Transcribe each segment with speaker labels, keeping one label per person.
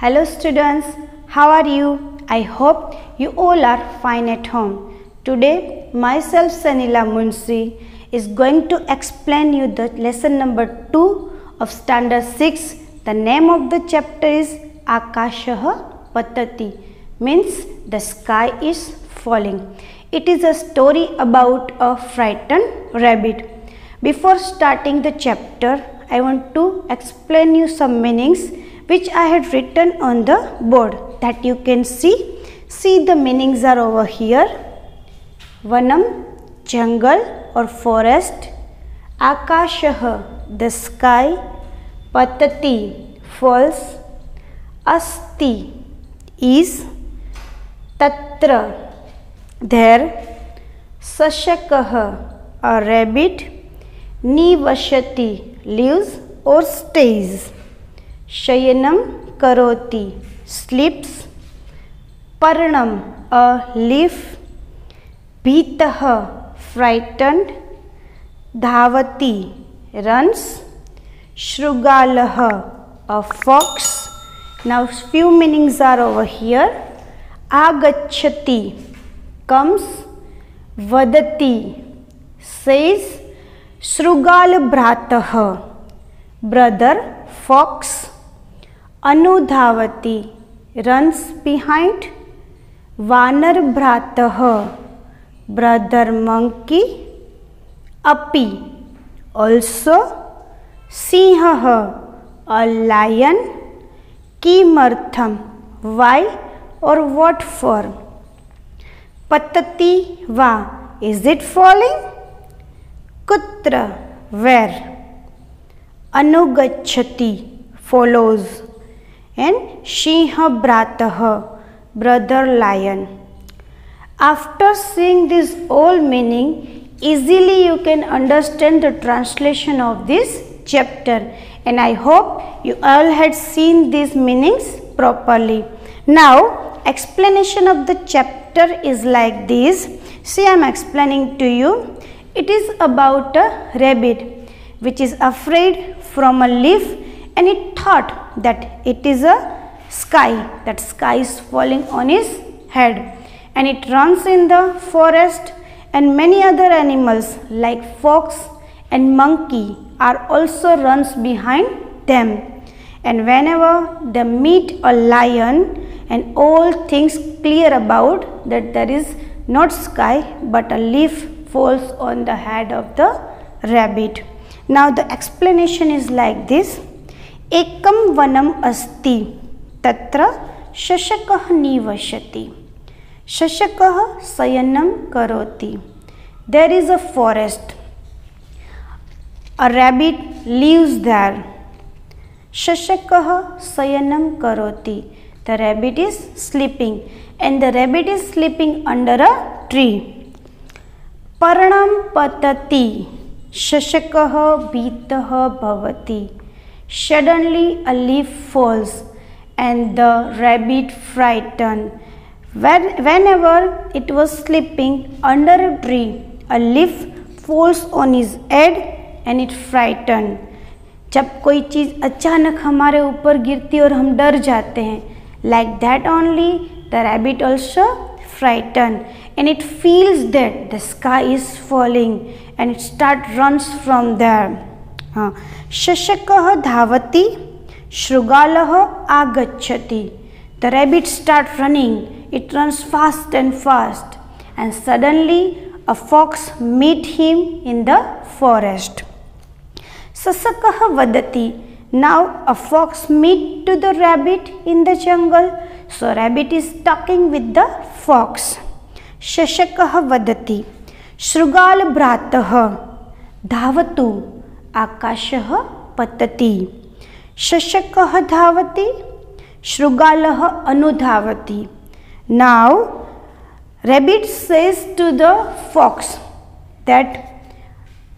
Speaker 1: Hello students, how are you? I hope you all are fine at home. Today myself Sanila Munshi is going to explain you the lesson number 2 of standard 6. The name of the chapter is Akashah Patati, means the sky is falling. It is a story about a frightened rabbit. Before starting the chapter, I want to explain you some meanings which I had written on the board that you can see. See, the meanings are over here. Vanam, jungle or forest. Akashah, the sky. Patati, falls. Asti, is. Tatra, there. Sashakah, a rabbit. Nivashati, lives or stays. Shayanam karoti, sleeps. Parnam, a leaf. Bhitah, frightened. Dhavati, runs. Shrugalah, a fox. Now few meanings are over here. Agachati, comes. Vadati, says. Shrugal bhratah, brother fox. Anudhavati, runs behind. Vanar bhratah, brother monkey. Api, also. Sinhah, a lion. Kimartham, why or what for. Patati va, is it falling? Kutra, where. Anugachati, follows. And Shinha bhratah, brother lion. After seeing this all meaning, easily you can understand the translation of this chapter, and I hope you all had seen these meanings properly. Now explanation of the chapter is like this. See, I am explaining to you. It is about a rabbit which is afraid from a leaf, and it thought that it is a sky, that sky is falling on his head, and it runs in the forest, and many other animals like fox and monkey are also runs behind them. And whenever they meet a lion, and all things clear about that there is not sky but a leaf falls on the head of the rabbit. Now the explanation is like this. Ekam vanam asti, tatra shashakah nivashati. Shashakah sayanam karoti. There is a forest. A rabbit lives there. Shashakah sayanam karoti. The rabbit is sleeping, and the rabbit is sleeping under a tree. Parnam patati, shashakah bhitah bhavati. Suddenly a leaf falls, and the rabbit frightened. Whenever it was sleeping under a tree, a leaf falls on his head and it frightened. जब कोई चीज़ अचानक हमारे ऊपर गिरती और हम डर जाते हैं, like that only the rabbit also frightened, and it feels that the sky is falling, and it runs from there. Shashakah dhavati, shrugalah agachati. The rabbit starts running. It runs fast and fast, and suddenly a fox meet him in the forest. Sasakah vadati. Now a fox meet to the rabbit in the jungle. So rabbit is talking with the fox. Shashakah vadati. Shrugal bhratah. Dhavatu. Akashah patati. Shashakah dhavati. Shrugalah anudhavati. Now rabbit says to the fox that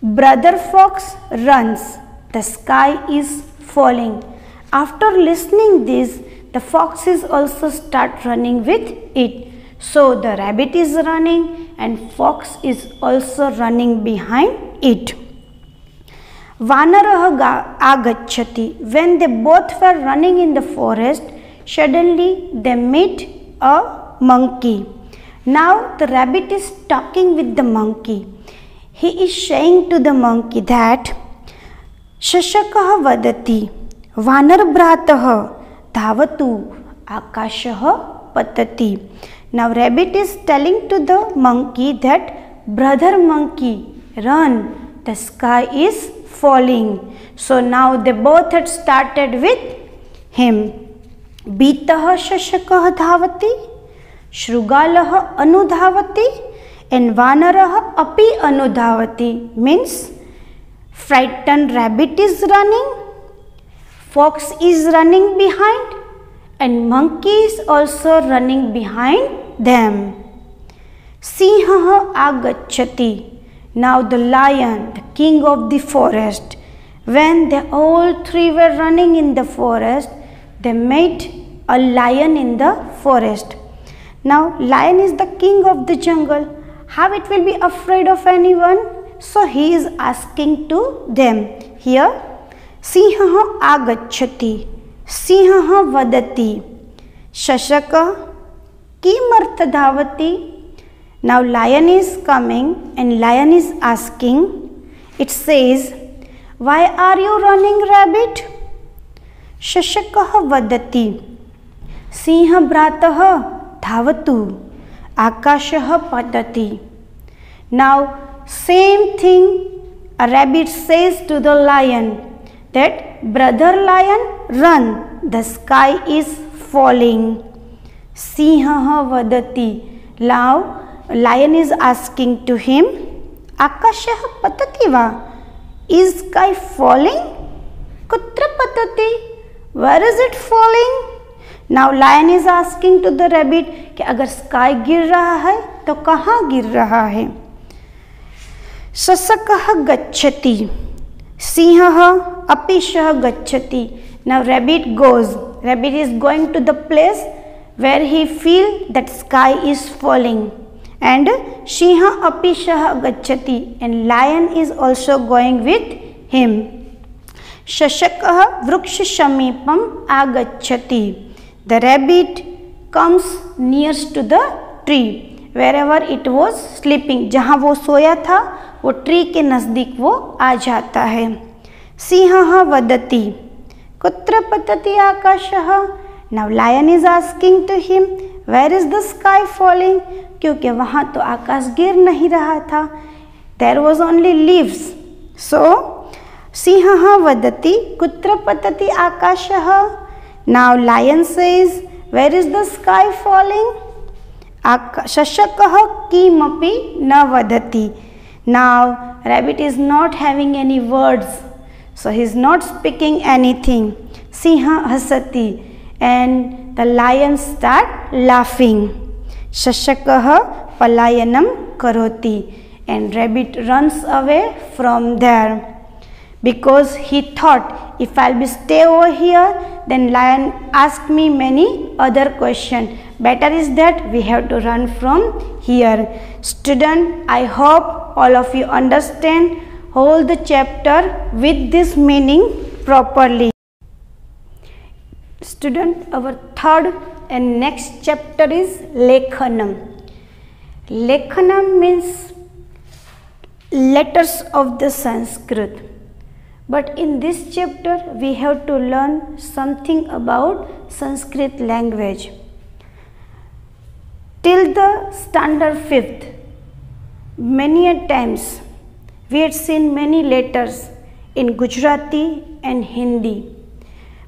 Speaker 1: brother fox runs. The sky is falling. After listening this, the foxes also start running with it. So the rabbit is running and fox is also running behind it. Vanarah agachati. When they both were running in the forest, suddenly they meet a monkey. Now the rabbit is talking with the monkey. He is saying to the monkey that शशकः वदति वानरभ्रातः धावतु आकाशः पतति. Now rabbit is telling to the monkey that brother monkey, run, the sky is falling. So now they both had started with him. बीतः शशकः धावति, शृगालः अनुधावति, and वानरः अपि अनुधावति. Means frightened rabbit is running, fox is running behind, and monkey is also running behind them. Sinhah agacchati. Now the lion, the king of the forest, when they all three were running in the forest, they met a lion in the forest. Now lion is the king of the jungle. How it will be afraid of anyone? So he is asking to them here. Sinhah agacchati, sinhah vadati, shashaka kimartha dhavati. Now lion is coming and lion is asking. It says, why are you running, rabbit? Shashakah vadati, sinha bhratah dhavatu akashah patati. Now same thing a rabbit says to the lion that brother lion, run, the sky is falling. Sinhah vadati. Now lion is asking to him, akashah patati va, is sky falling? Kutra patati, where is it falling? Now lion is asking to the rabbit कि अगर sky गिर रहा है तो कहाँ गिर रहा है. शशकः गच्छति, सिंहः अपिशः गच्छति. Now rabbit goes. Rabbit is going to the place where he feel that sky is falling. And Sinha apishah gacchati, and lion is also going with him. Shashakah vruksha samipam agacchati. The rabbit comes nearest to the tree wherever it was sleeping. जहाँ वो सोया था वो tree के नज़दीक वो आ जाता है. सिंहः वदति कुत्र पतति आकाशः. Now lion is asking to him, where is the sky falling? क्योंकि वहाँ तो आकाश गिर नहीं रहा था. There was only leaves. So सिंहः वदति कुत्र पतति आकाशः. Now lion says, where is the sky falling? शशकः किमपि न वदति. Now rabbit is not having any words, so he is not speaking anything. Sinha hasati, and the lion start laughing. Shashakah palayanam karoti, and rabbit runs away from there because he thought, if I'll be stay over here, then lion ask me many other question. Better is that we have to run from here. Student, I hope all of you understand whole the chapter with this meaning properly. Student, our third and next chapter is Lekhanam. Lekhanam means letters of the Sanskrit. But in this chapter we have to learn something about Sanskrit language. Till the standard 5th, many a times we had seen many letters in Gujarati and Hindi.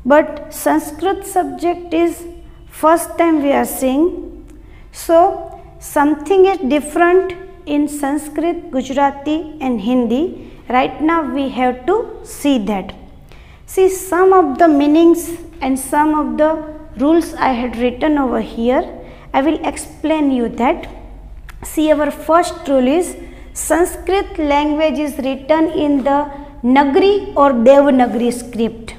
Speaker 1: But Sanskrit subject is first time we are seeing. So something is different in Sanskrit, Gujarati and Hindi. Right now we have to see that. See some of the meanings and some of the rules I had written over here. I will explain you that. See, our first rule is Sanskrit language is written in the Nagari or Devanagari script.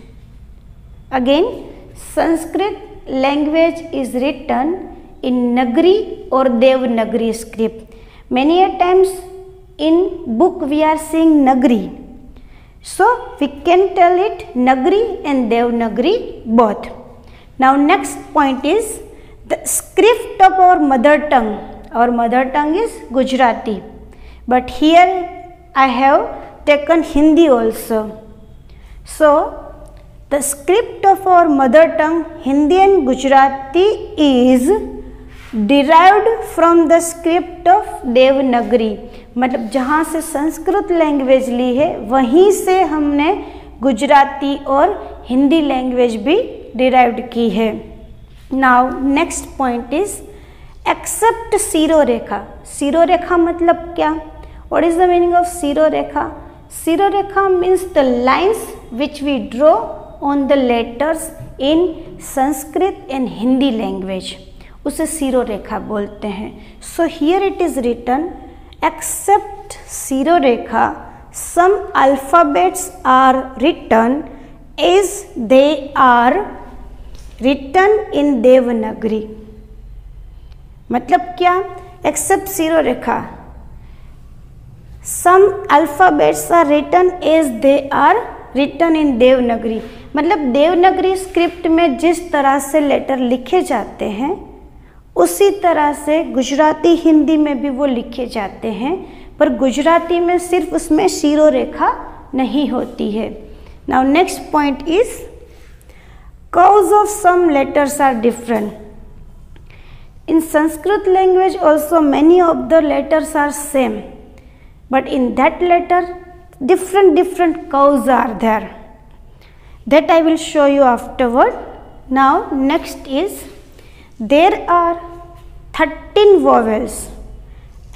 Speaker 1: Again, Sanskrit language is written in Nagari or Devanagari script. Many a times in book we are seeing Nagari. So we can tell it Nagari and Devanagari both. Now next point is the script of our mother tongue. Our mother tongue is Gujarati, but here I have taken Hindi also. So the script of our mother tongue Hindi and Gujarati is derived from the script of Devanagari. मतलब जहाँ से Sanskrit language ली है वहीं से हमने गुजराती और Hindi language भी derived की है. Now next point is except shirorekha. Shirorekha मतलब क्या? What is the meaning of shirorekha? Shirorekha means the lines which we draw on the letters in Sanskrit and Hindi language, उसे शिरोरेखा बोलते हैं. So here it is written except shirorekha some alphabets are written as they are written in Devanagari. मतलब क्या? Except shirorekha some alphabets are written as they are written in Devanagari. मतलब Devanagari script में जिस तरह से लेटर लिखे जाते हैं उसी तरह से गुजराती हिंदी में भी वो लिखे जाते हैं, पर गुजराती में सिर्फ उसमें शिरोरेखा नहीं होती है. Now next point is curves of some letters are different. In Sanskrit language also many of the letters are same, but in that letter different curves are there. That I will show you afterward. Now next is there are 13 vowels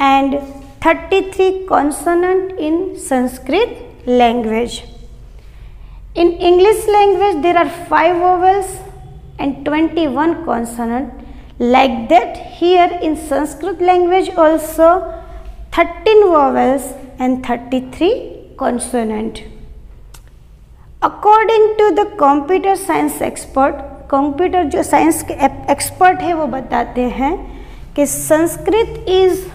Speaker 1: and 33 consonant in Sanskrit language. In English language there are 5 vowels and 21 consonant. Like that here in Sanskrit language also 13 vowels and 33 consonant. According to the computer science expert, computer जो science के expert है वो बताते हैं कि Sanskrit is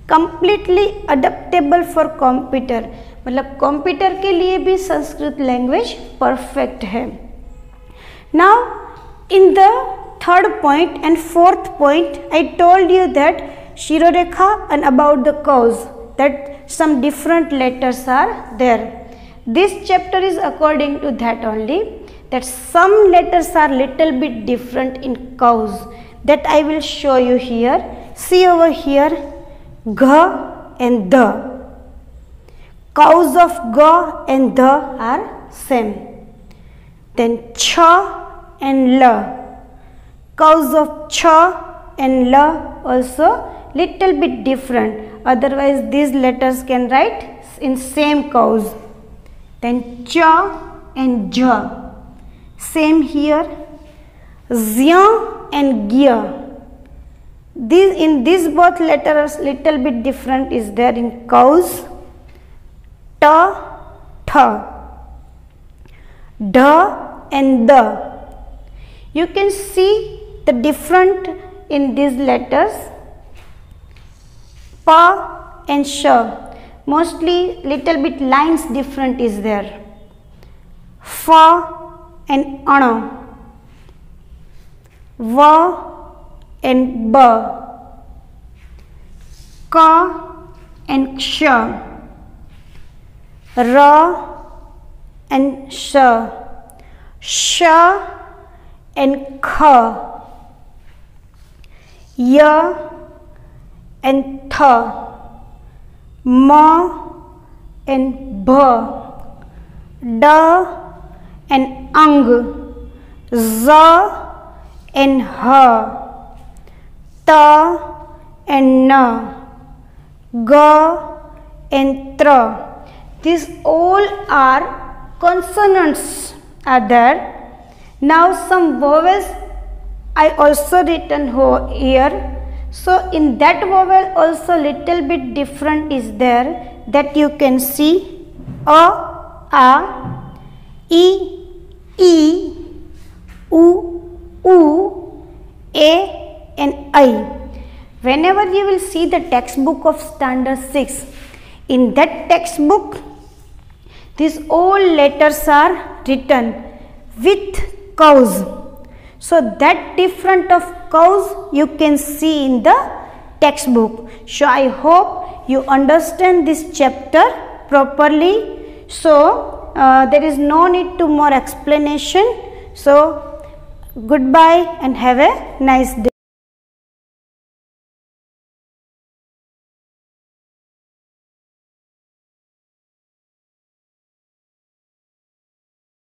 Speaker 1: completely adaptable for computer. मतलब computer के लिए भी संस्कृत लैंग्वेज परफेक्ट है. Now in the third point and fourth point I told you that shirorekha and about the curves that some different letters are there. This chapter is according to that only, that some letters are little bit different in curves, that I will show you here. See over here, G and D. Curves of G and D are same. Then Ch and L. Curves of Ch and L also little bit different. Otherwise these letters can write in same curves. Then Ch and J. Same here, Zya and Gya. In these both letters little bit different is there in curves. Ta, tha, da and da. You can see the different in these letters. Pa and sha. Mostly little bit lines different is there. Fa and ana, va and ba, ka and ksha, ra and sha, sha and kha, ya and tha, ma and bha, da and ang, za and ha, ta and na, ga and tra. These all are consonants are there. Now some vowels I also written here. So in that vowel also little bit different is there, that you can see a, e, u, a and I. Whenever you will see the textbook of standard 6, in that textbook these all letters are written with curves. So that different of cows you can see in the textbook. So I hope you understand this chapter properly. So there is no need to more explanation. So goodbye and have a nice day.